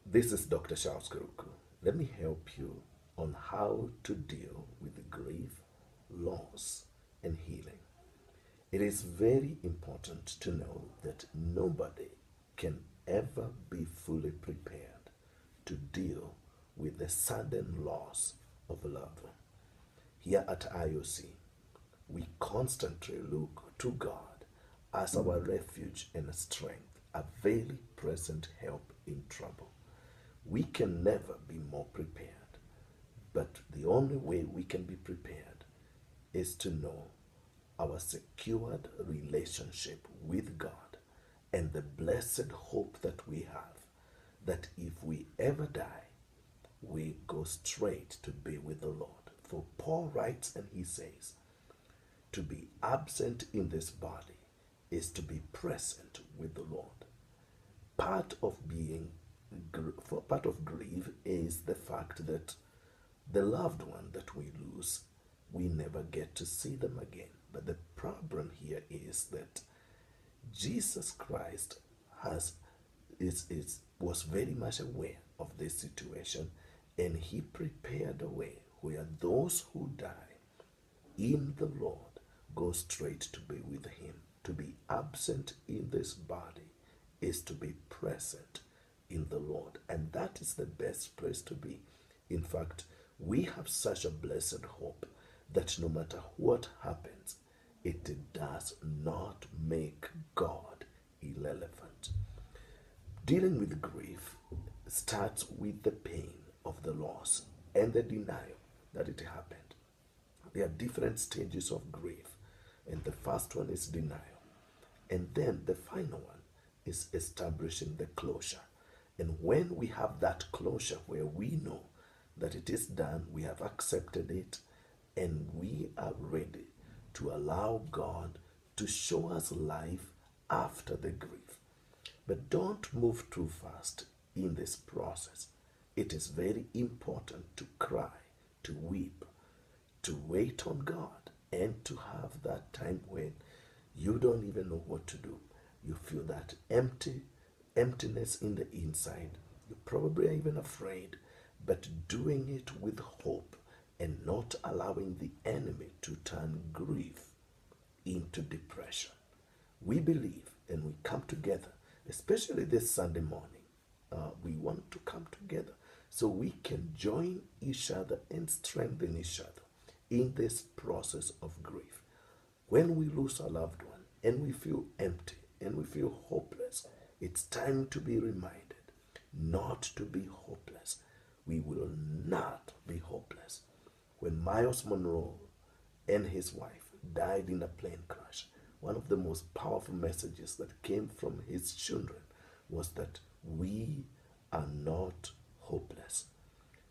This is Dr. Charles Kuruku. Let me help you on how to deal with grief, loss, and healing. It is very important to know that nobody can ever be fully prepared to deal with the sudden loss of a loved one. Here at IOC, we constantly look to God as our refuge and strength, a very present help in trouble. We can never be more prepared, but the only way we can be prepared is to know our secured relationship with God and the blessed hope that we have that if we ever die, we go straight to be with the Lord. For Paul writes and he says, to be absent in this body is to be present with the Lord. Part of being part of grief is the fact that the loved one that we lose, we never get to see them again. But the problem here is that Jesus Christ was very much aware of this situation, and he prepared a way where those who die in the Lord go straight to be with him. To be absent in this body is to be present in the Lord, and that is the best place to be. In fact, we have such a blessed hope that no matter what happens, it does not make God irrelevant. Dealing with grief starts with the pain of the loss and the denial that it happened. There are different stages of grief, and the first one is denial. And then the final one is establishing the closure. And when we have that closure where we know that it is done, we have accepted it, and we are ready to allow God to show us life after the grief. But don't move too fast in this process. It is very important to cry, to weep, to wait on God, and to have that time when you don't even know what to do. You feel that emptiness in the inside. You probably are even afraid, but doing it with hope and not allowing the enemy to turn grief into depression. We believe and we come together, especially this Sunday morning. We want to come together so we can join each other and strengthen each other in this process of grief. When we lose a loved one and we feel empty and we feel hopeless, it's time to be reminded not to be hopeless. We will not be hopeless. When Miles Monroe and his wife died in a plane crash, one of the most powerful messages that came from his children was that we are not hopeless.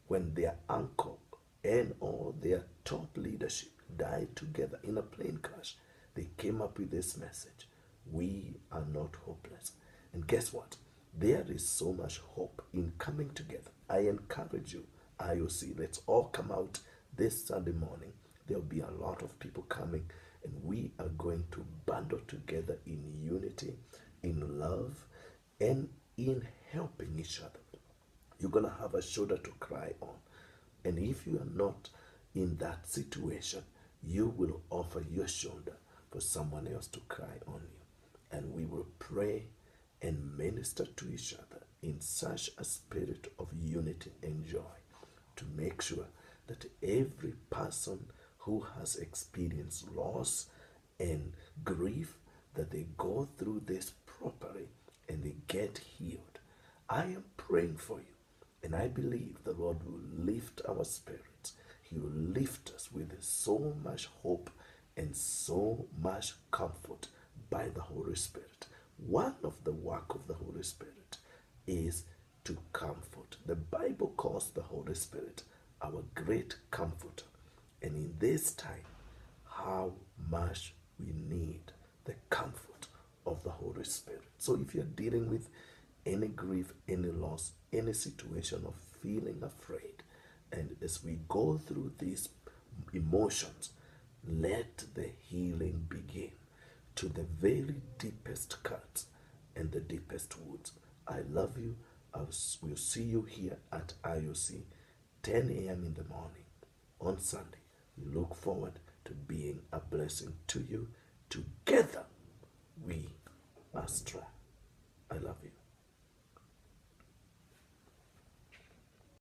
When their uncle and all their top leadership died together in a plane crash, they came up with this message: we are not hopeless. And guess what? There is so much hope in coming together. I encourage you, IOC, let's all come out this Sunday morning. There'll be a lot of people coming, and we are going to bundle together in unity, in love, and in helping each other. You're going to have a shoulder to cry on. And if you are not in that situation, you will offer your shoulder for someone else to cry on you. And we will pray and minister to each other in such a spirit of unity and joy to make sure that every person who has experienced loss and grief, that they go through this properly and they get healed. I am praying for you, and I believe the Lord will lift our spirits. He will lift us with so much hope and so much comfort by the Holy Spirit. One of the work of the Holy Spirit is to comfort. The Bible calls the Holy Spirit our great comforter. And in this time, how much we need the comfort of the Holy Spirit. So if you're dealing with any grief, any loss, any situation of feeling afraid, and as we go through these emotions, let the healing begin to the very deepest cuts and the deepest wounds. I love you. We'll see you here at IOC, 10 a.m. in the morning on Sunday. We look forward to being a blessing to you. Together, we are strong. I love you.